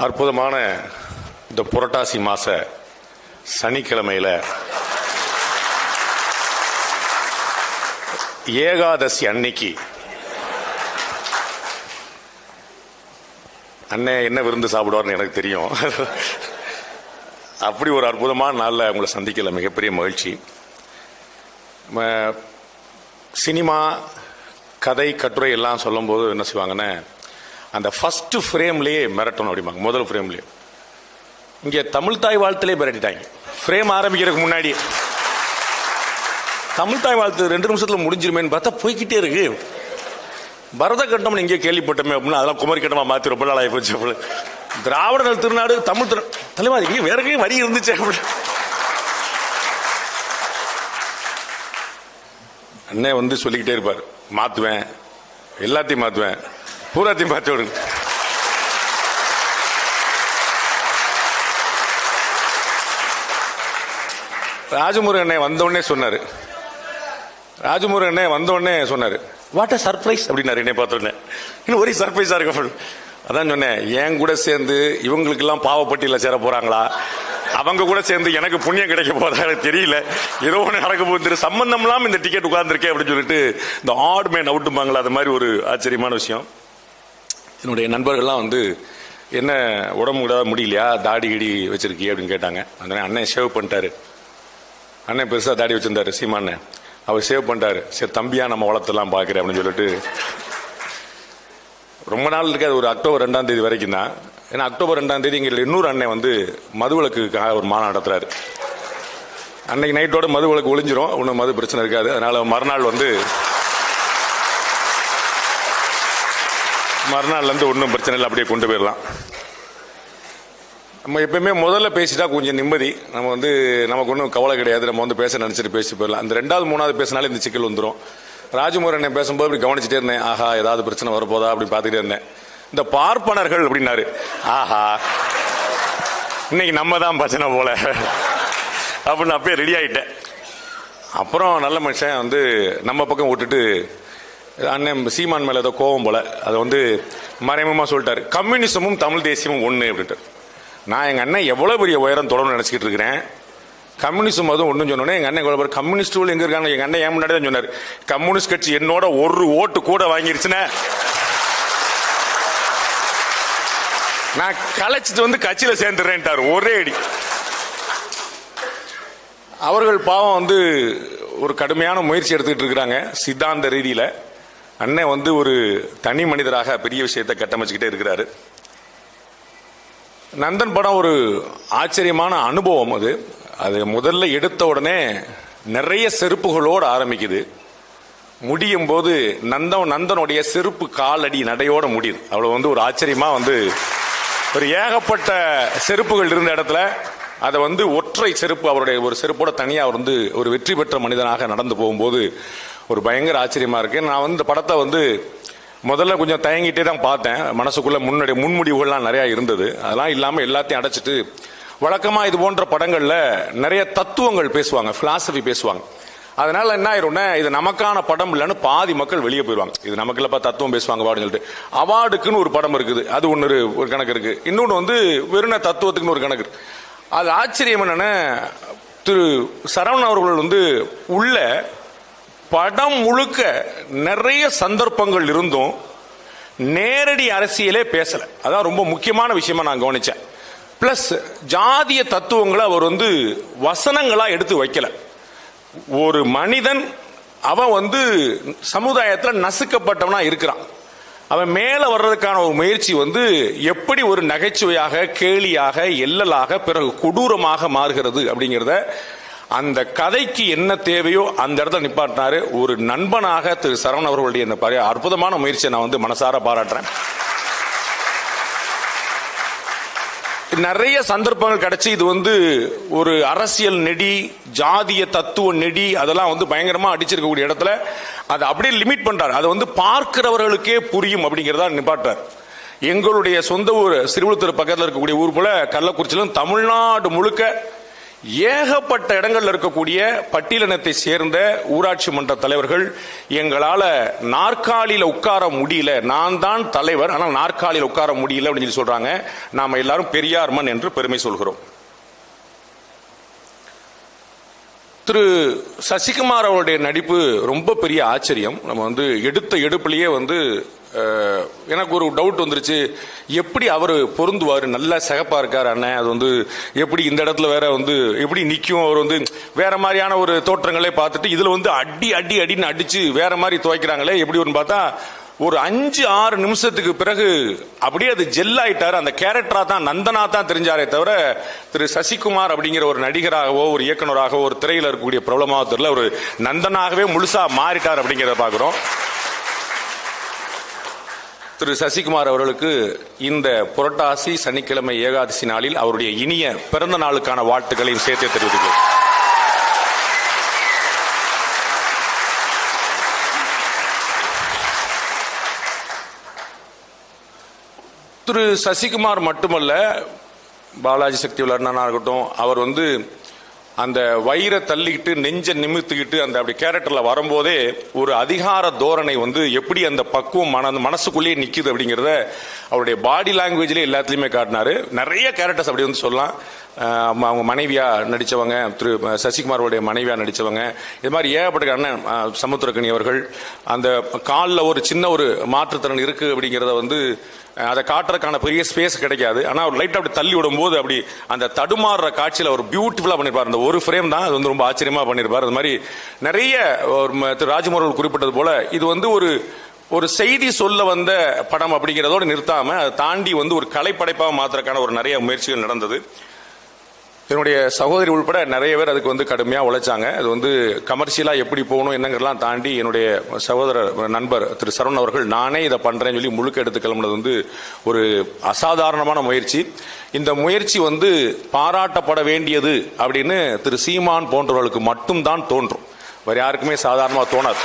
அற்புதமான இந்த புரட்டாசி மாச சனிக்கிழமையில ஏகாதசி அன்னைக்கு அண்ணன் என்ன விருந்து சாப்பிடுவார்னு எனக்கு தெரியும். அப்படி ஒரு அற்புதமான நாளில் உங்களை சந்திக்கல மிகப்பெரிய மகிழ்ச்சி. சினிமா கதை கட்டுரை எல்லாம் சொல்லும்போது என்ன செய்வாங்கன்னா, அந்த ஃபர்ஸ்ட் ஃப்ரேம்லேயே மிரட்டணும் அப்படிம்பாங்க. முதல் ஃப்ரேம்லேயே இங்கே தமிழ் தாய் வாழ்த்துலேயே மிரட்டிட்டாங்க. ஃப்ரேம் ஆரம்பிக்கிறதுக்கு முன்னாடி தமிழ் தாய் வாழ்த்து 2 நிமிஷத்தில் முடிஞ்சிருமேன்னு பார்த்தா போய்கிட்டே இருக்கு. பரத கட்டம் இங்கே கேள்விப்பட்டமே அப்படின்னா அதெல்லாம் குமரி கட்டமா மாற்றி ரொம்ப நாள் ஆகி போச்சு. திராவிடர்கள் திருநாடு தமிழ் தலைவர் இங்கே வேற வரி இருந்துச்சு அப்படி. அண்ணன் வந்து சொல்லிக்கிட்டே இருப்பார், மாத்துவேன், எல்லாத்தையும் மாத்துவேன், பூராத்தையும் பார்த்து விடுங்க. ராஜமுருகன் அண்ணன் வந்தோடனே சொன்னாரு, வாட் அ சர்ப்ரைஸ் அப்படின்னாரு. என்னை பார்த்தோன்னே இன்னும் ஒரே சர்ப்ரைஸா இருக்கு. அதான் சொன்னேன், என் கூட சேர்ந்து இவங்களுக்கு எல்லாம் பாவப்பட்டியல சேர போறாங்களா, அவங்க கூட சேர்ந்து எனக்கு புண்ணியம் கிடைக்க போதா எனக்கு தெரியல. ஏதோ ஒன்று நடக்க போகுது, சம்பந்தம் இல்லாம இந்த டிக்கெட் உட்கார்ந்துருக்கேன் அப்படின்னு சொல்லிட்டு இந்த ஆட் மேன் அவுட்டுப்பாங்களா, அது மாதிரி ஒரு ஆச்சரியமான விஷயம். என்னுடைய நண்பர்கள்லாம் வந்து என்ன உடம்பு முடியலையா, தாடி கிடி வச்சிருக்கிய அப்படின்னு கேட்டாங்க. அந்த அண்ணன் சேவ் பண்ணிட்டாரு. அண்ணன் பெருசா தாடி வச்சிருந்தாரு சீமாண்ண, அவர் சேவ் பண்ணிட்டாரு. சரி தம்பியா நம்ம வளர்த்தெல்லாம் பாக்குறேன் அப்படின்னு சொல்லிட்டு ரொம்ப நாள் இருக்காது. ஒரு அக்டோபர் 2ஆம் தேதி வரைக்கும் தான். ஏன்னா அக்டோபர் 2ஆம் தேதி இங்க இன்னொரு அண்ணன் வந்து மதுவிலக்குக்காக ஒரு மாநாடு நடத்துறாரு. அன்னைக்கு நைட்டோட மதுவிலக்கு ஒளிஞ்சிரும், ஒன்றும் மது பிரச்சனை இருக்காது. அதனால மறுநாள்ல இருந்து ஒன்றும் பிரச்சனை இல்லை, அப்படியே கொண்டு போயிடலாம். நம்ம எப்பயுமே முதல்ல பேசிட்டா கொஞ்சம் நிம்மதி, நமக்கு ஒன்றும் கவலை கிடையாது. நம்ம வந்து பேச நினைச்சிட்டு பேசி போயிடலாம். அந்த 2வது 3வது பேசினாலே இந்த சிக்கல் வந்துடும். ராஜமுருகன் பேசும்போது இப்படி கவனிச்சுட்டே இருந்தேன், ஆஹா ஏதாவது பிரச்சனை வரப்போதா அப்படி பார்த்துட்டே இருந்தேன். இந்த பார்ப்பனர்கள் அப்படின்னாரு, ஆஹா இன்னைக்கு நம்ம தான் பிரச்சனை போல அப்படின்னு அப்பயே ரெடி ஆயிட்டேன். அப்புறம் நல்ல மனுஷன் வந்து நம்ம பக்கம் விட்டுட்டு அண்ணன் சீமான் மேல ஏதோ கோபம் போல அதை மறைமுகமா சொல்லிட்டாரு, கம்யூனிசமும் தமிழ் தேசியமும் ஒண்ணு அப்படின்ட்டு. நான் எங்க அண்ணன் எவ்வளவு பெரிய உயரம் தொடர்ந்து நினைச்சிட்டு இருக்கிறேன். கம்யூனிஸ்டும் அதுவும் ஒன்றும் சொன்னோன்னே எங்க அண்ணன் எவ்வளவு கம்யூனிஸ்டுகள் எங்க இருக்காங்க, எங்க அண்ணன் ஏன் முன்னாடி தான் சொன்னார், கம்யூனிஸ்ட் கட்சி என்னோட ஒரு ஓட்டு கூட வாங்கிருச்சுன்னா நான் கலைச்சிட்டு கட்சியில சேர்ந்துடுறேன்ட்டாரு ஒரே அடி. அவர்கள் பாவம் ஒரு கடுமையான முயற்சி எடுத்துக்கிட்டு இருக்கிறாங்க சித்தாந்த ரீதியில. அண்ணன் ஒரு தனி மனிதராக பெரிய விஷயத்தை கட்டமைச்சுக்கிட்டே இருக்கிறாரு. நந்தன் படம் ஒரு ஆச்சரியமான அனுபவம். அது முதல்ல எடுத்த உடனே நிறைய செருப்புகளோடு ஆரம்பிக்குது, முடியும் போது நந்தனுடைய செருப்பு காலடி நடையோட முடியுது. அவ்வளவு ஒரு ஆச்சரியமா ஒரு ஏகப்பட்ட செருப்புகள் இருந்த இடத்துல அதை ஒற்றை செருப்பு, அவருடைய ஒரு செருப்போட தனியா அவர் ஒரு வெற்றி பெற்ற மனிதனாக நடந்து போகும்போது ஒரு பயங்கர ஆச்சரியமா இருக்கு. நான் இந்த படத்தை முதல்ல கொஞ்சம் தயங்கிட்டே தான் பார்த்தேன். மனசுக்குள்ள முன்முடிவுகள்லாம் நிறைய இருந்தது. அதெல்லாம் இல்லாம எல்லாத்தையும் அடைச்சிட்டு, வழக்கமா இது போன்ற படங்கள்ல நிறைய தத்துவங்கள் பேசுவாங்க, பிலாசபி பேசுவாங்க. அதனால என்ன ஆயிரும்னா, இது நமக்கான படம் இல்லைன்னு பாதி மக்கள் வெளியே போயிடுவாங்க. இது நமக்கு இல்லப்பா தத்துவம் பேசுவாங்க அப்படின்னு சொல்லிட்டு. அவார்டுக்குன்னு ஒரு படம் இருக்குது, அது ஒரு கணக்கு இருக்கு. இன்னொன்னு வெறும் தத்துவத்துக்குன்னு ஒரு கணக்கு இருக்கு. அது ஆச்சரியம் என்னன்னா, திரு சரவணன் அவர்கள் உள்ள படம் முழுக்க நிறைய சந்தர்ப்பங்கள் இருந்தும் நேரடி அரசியலே பேசல. அதான் ரொம்ப முக்கியமான விஷயமா நான் கவனிச்சேன். பிளஸ் ஜாதிய தத்துவங்களை அவர் வசனங்களா எடுத்து வைக்கல. ஒரு மனிதன் அவன் சமுதாயத்தில் நசுக்கப்பட்டவனா இருக்கிறான், அவன் மேல வர்றதுக்கான ஒரு முயற்சி எப்படி ஒரு நகைச்சுவையாக, கேலியாக, எல்லலாக, பிறகு கொடூரமாக மாறுகிறது அப்படிங்கிறத, அந்த கதைக்கு என்ன தேவையோ அந்த இடத்துல நிப்பாட்டினாரு. ஒரு நண்பனாக திரு சரவணன் அவர்களுடைய இந்த அற்புதமான முயற்சியை நான் மனசார பாராட்டுறேன். நிறைய சந்தர்ப்பங்கள் கிடைச்சி இது ஒரு அரசியல் நெடி, ஜாதிய தத்துவ நெடி, அதெல்லாம் பயங்கரமா அடிச்சிருக்கக்கூடிய இடத்துல அதை அப்படியே லிமிட் பண்றாரு. அதை பார்க்கிறவர்களுக்கே புரியும் அப்படிங்கறத நிப்பாட்டார். எங்களுடைய சொந்த ஊர் சிறுவிழுத்தூர் பக்கத்தில் இருக்கக்கூடிய ஊர் போல கள்ளக்குறிச்சியிலும் தமிழ்நாடு முழுக்க ஏகப்பட்ட இடங்கள்ல இருக்கக்கூடிய பட்டியலினத்தை சேர்ந்த ஊராட்சி மன்ற தலைவர்கள் எங்களால நாற்காலியில உட்கார முடியல, நான் தான் தலைவர் ஆனால் நாற்காலியில உட்கார முடியல அப்படின்னு சொல்லி சொல்றாங்க. நாம எல்லாரும் பெரியார் மண் என்று பெருமை சொல்கிறோம். திரு சசிகுமார் அவருடைய நடிப்பு ரொம்ப பெரிய ஆச்சரியம். நம்ம எடுத்த எடுப்பிலேயே எனக்கு ஒரு டவுட் வந்துருச்சு, எப்படி அவர் பொருந்துவார், நல்லா சிகப்பா இருக்காரு அண்ணன், அது எப்படி இந்த இடத்துல வேற எப்படி நிற்கும், அவர் வேற மாதிரியான ஒரு தோற்றங்களே பார்த்துட்டு இதுல அடி அடி அடின்னு அடிச்சு வேற மாதிரி துவைக்கிறாங்களே எப்படி வரும்னு பார்த்தா ஒரு 5-6 நிமிஷத்துக்கு பிறகு அப்படியே அது ஜெல் ஆயிட்டாரு. அந்த கேரக்டரா தான் நந்தனா தான் தெரிஞ்சாரே தவிர திரு சசிகுமார் அப்படிங்கிற ஒரு நடிகராகவோ ஒரு இயக்குநராகவோ ஒரு திரையில இருக்கக்கூடிய பிரபலமாக தெரியல, ஒரு நந்தனாகவே முழுசா மாறிட்டார் அப்படிங்கிறத பாக்குறோம். திரு சசிகுமார் அவர்களுக்கு இந்த புரட்டாசி சனிக்கிழமை ஏகாதசி நாளில் அவருடைய இனிய பிறந்த நாளுக்கான வாழ்த்துக்களையும் சேர்த்து தெரிவித்துள்ளோம். திரு சசிகுமார் மட்டுமல்ல, பாலாஜி சக்தி அண்ணனா இருக்கட்டும், அவர் அந்த வயிறை தள்ளிக்கிட்டு நெஞ்ச நிமித்துக்கிட்டு அந்த அப்படி கேரக்டர்ல வரும்போதே ஒரு அதிகார தோரணை எப்படி அந்த பக்குவம் மனசுக்குள்ளேயே நிக்குது அப்படிங்கிறத அவருடைய பாடி லாங்குவேஜ்லேயே எல்லாத்துலயுமே காட்டினாரு. நிறைய கேரக்டர்ஸ் அப்படி சொல்லலாம். அவங்க மனைவியா நடிச்சவங்க, திரு சசிகுமாரோடைய மனைவியா நடிச்சவங்க, இது மாதிரி ஏகப்பட்ட அண்ணன் சமுத்திரக்கனி அவர்கள் அந்த காலில் ஒரு சின்ன ஒரு மாற்றுத்திறன் இருக்கு அப்படிங்கிறத அதை காட்டுறதுக்கான பெரிய ஸ்பேஸ் கிடைக்காது. ஆனால் ஒரு லைட் அப்படி தள்ளி விடும் போது அப்படி அந்த தடுமாறுற காட்சியில் ஒரு பியூட்டிஃபுல்லா பண்ணிருப்பார். அந்த ஒரு ஃப்ரேம் தான் அது ரொம்ப ஆச்சரியமா பண்ணிருப்பார். அது மாதிரி நிறைய திரு ராஜ்குமார் குறிப்பிட்டது போல இது ஒரு செய்தி சொல்ல வந்த படம் அப்படிங்கிறதோடு நிறுத்தாம அதை தாண்டி ஒரு கலைப்படைப்பாக மாத்திரக்கான ஒரு நிறைய முயற்சிகள் நடந்தது. என்னுடைய சகோதரி உள்பட நிறைய பேர் அதுக்கு கடுமையாக உழைச்சாங்க. அது கமர்ஷியலா எப்படி போகணும் என்னங்கிறலாம் தாண்டி என்னுடைய சகோதரர் நண்பர் திரு சரவணன் அவர்கள் நானே இதை பண்றேன்னு சொல்லி முழுக்க எடுத்து கிளம்புனது ஒரு அசாதாரணமான முயற்சி. இந்த முயற்சி பாராட்டப்பட வேண்டியது அப்படின்னு திரு சீமான் போன்றவர்களுக்கு மட்டும்தான் தோன்றும், வேற யாருக்குமே சாதாரணமா தோணாது.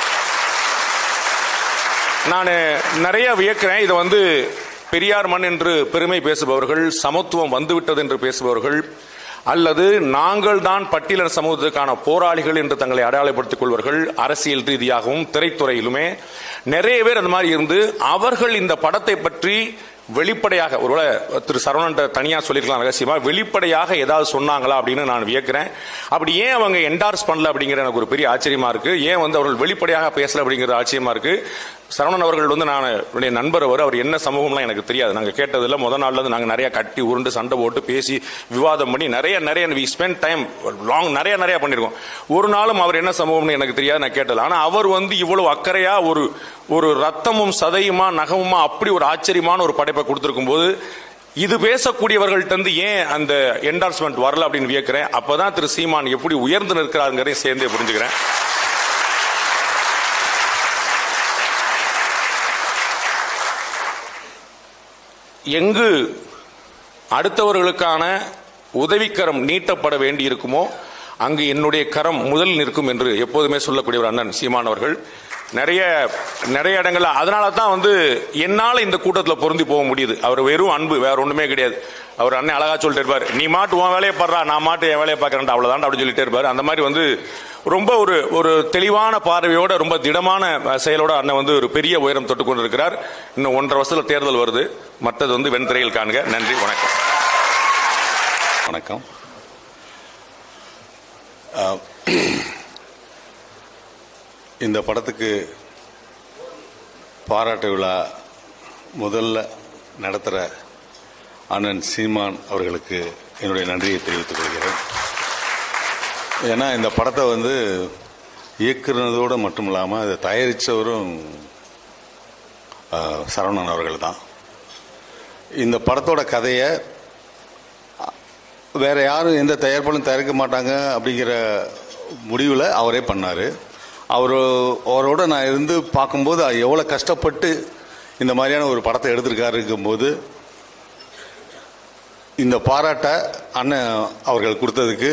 நான் நிறைய வியக்கிறேன். இதை பெரியார் மண் என்று பெருமை பேசுபவர்கள், சமத்துவம் வந்துவிட்டது என்று பேசுபவர்கள், அல்லது நாங்கள் தான் பட்டியலின சமூகத்துக்கான போராளிகள் என்று தங்களை அடையாளப்படுத்திக் கொள்வர்கள், அரசியல் ரீதியாகவும் திரைத்துறையிலுமே நிறைய பேர் அந்த மாதிரி இருந்து அவர்கள் இந்த படத்தை பற்றி வெளிப்படையாக, ஒருவேளை திரு சரவணன் தனியா சொல்லிருக்கலாம் ரகசியமா, வெளிப்படையாக ஏதாவது சொன்னாங்களா அப்படின்னு நான் வியக்கிறேன். அப்படி ஏன் அவங்க என்டார்ஸ் பண்ணல அப்படிங்கிற எனக்கு ஒரு பெரிய ஆச்சரியமா இருக்கு. ஏன் அவர்கள் வெளிப்படையாக பேசல அப்படிங்கிறது ஆச்சரியமா இருக்கு. சரவணன் அவர்கள் நான் என்னுடைய நண்பர், அவர் என்ன சமூகம்லாம் எனக்கு தெரியாது. நாங்கள் கேட்டதில்லை. முதல் நாள்ல இருந்து நாங்கள் நிறைய கட்டி உருண்டு சண்டை போட்டு பேசி விவாதம் பண்ணி நிறைய வி ஸ்பெண்ட் டைம் லாங் நிறைய பண்ணிருக்கோம். ஒரு நாளும் அவர் என்ன சமூகம்னு எனக்கு தெரியாது, நான் கேட்டது. ஆனா அவர் இவ்வளவு அக்கறையா ஒரு ரத்தமும் சதையுமா நகமுமா அப்படி ஒரு ஆச்சரியமான ஒரு படைப்பை கொடுத்திருக்கும் போது இது பேசக்கூடியவர்கள்ட்ட ஏன் அந்த என்டார்ஸ்மெண்ட் வரல அப்படின்னு வியக்கிறேன். அப்பதான் திரு சீமான் எப்படி உயர்ந்து நிற்கிறாருங்கிறதையும் சேர்ந்தே புரிஞ்சுக்கிறேன். எங்கு அடுத்தவர்களுக்கான உதவிக்கரம் நீட்டப்பட வேண்டி இருக்குமோ அங்கு என்னுடைய கரம் முதல் நிற்கும் என்று எப்போதுமே சொல்லக்கூடிய ஒரு அண்ணன் சீமான் அவர்கள் நிறைய இடங்கள்ல. அதனால தான் என்னால இந்த கூட்டத்தில் பொருந்தி போக முடியுது. அவர் வெறும் அன்பு, வேற ஒண்ணுமே கிடையாது. அவர் அண்ணன் அழகா சொல்லிட்டு இருப்பாரு, நீ மாட்டு உன் வேலையை பாடுறா, நான் மாட்டு என் வேலையை பார்க்கறேன், அவ்வளவுதான் அப்படின்னு சொல்லிட்டே இருப்பாரு. அந்த மாதிரி ரொம்ப ஒரு தெளிவான பார்வையோட ரொம்ப திடமான செயலோட அண்ணன் ஒரு பெரிய உயரம் தொட்டு கொண்டிருக்கிறார். இன்னும் 1.5 வருஷத்துல தேர்தல் வருது. மற்றது வெண்திரையில் காண்க. நன்றி, வணக்கம். வணக்கம். இந்த படத்துக்கு பாராட்டு விழா முதல்ல நடத்துகிற அண்ணன் சீமான் அவர்களுக்கு என்னுடைய நன்றியை தெரிவித்துக் கொள்கிறேன். ஏன்னா இந்த படத்தை இயக்குனதோடு மட்டும் இல்லாமல் அதை தயாரித்தவரும் சரவணன் அவர்கள் தான். இந்த படத்தோட கதையை வேற யாரும் எந்த தயாரிப்பாளரும் தயாரிக்க மாட்டாங்க அப்படிங்கிற முடிவில் அவரே பண்ணார். அவரோட நான் இருந்து பார்க்கும்போது எவ்வளோ கஷ்டப்பட்டு இந்த மாதிரியான ஒரு படத்தை எடுத்திருக்காருங்கும்போது இந்த பாராட்டை அண்ணன் அவர்கள் கொடுத்ததுக்கு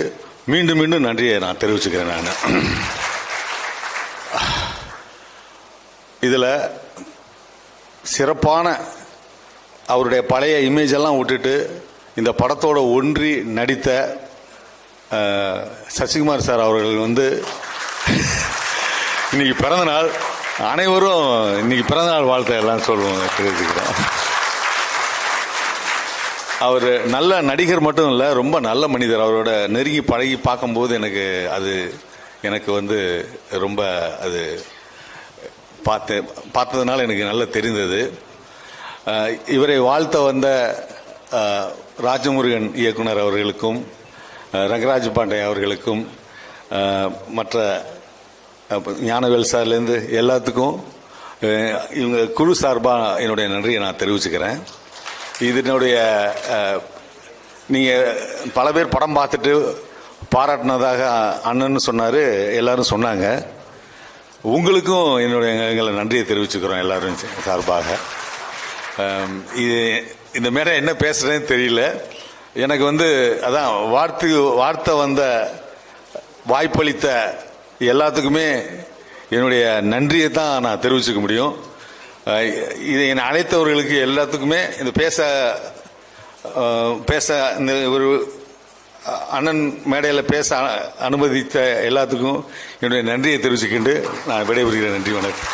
மீண்டும் நன்றியை நான் தெரிவிச்சுக்கிறேன். நான் இதில் சிறப்பான அவருடைய பழைய இமேஜ் எல்லாம் விட்டுட்டு இந்த படத்தோட ஒன்றி நடித்த சசிகுமார் சார் அவர்கள் வந்து இன்னைக்கு பிறந்த நாள். அனைவரும் இன்னைக்கு பிறந்த நாள் வாழ்த்தை எல்லாம் சொல்லுவோம், தெரிவிச்சுக்கிறோம். அவர் நல்ல நடிகர் மட்டும் இல்லை, ரொம்ப நல்ல மனிதர். அவரோட நெருங்கி பழகி பார்க்கும்போது எனக்கு வந்து ரொம்ப அது பார்த்ததுனால எனக்கு நல்லா தெரிந்தது. இவரை வாழ்த்த வந்த ராஜமுருகன் இயக்குனர் அவர்களுக்கும், ரங்கராஜ் பாண்டே அவர்களுக்கும், மற்ற ஞானவேல் சார்லேருந்து எல்லாத்துக்கும் இவங்க குழு சார்பாக என்னுடைய நன்றியை நான் தெரிவிச்சுக்கிறேன். இதனுடைய நீங்கள் பல பேர் படம் பார்த்துட்டு பாராட்டினதாக அண்ணன் சொன்னார், எல்லாரும் சொன்னாங்க. உங்களுக்கும் எங்களை நன்றியை தெரிவிச்சுக்கிறோம் எல்லாரும் சார்பாக. இந்த மேடை என்ன பேசுறேன்னு தெரியல. எனக்கு வந்து அதான் வார்த்தை வந்த வாய்ப்பளித்த எல்லாத்துக்குமே என்னுடைய நன்றியை தான் நான் தெரிவிச்சுக்க முடியும். இதை என்னை அழைத்தவர்களுக்கு எல்லாத்துக்குமே இந்த பேச இந்த ஒரு அண்ணன் மேடையில் பேச அனுமதித்த எல்லாத்துக்கும் என்னுடைய நன்றியை தெரிவிச்சுக்கிண்டு நான் விடைபெறுகிறேன். நன்றி, வணக்கம்.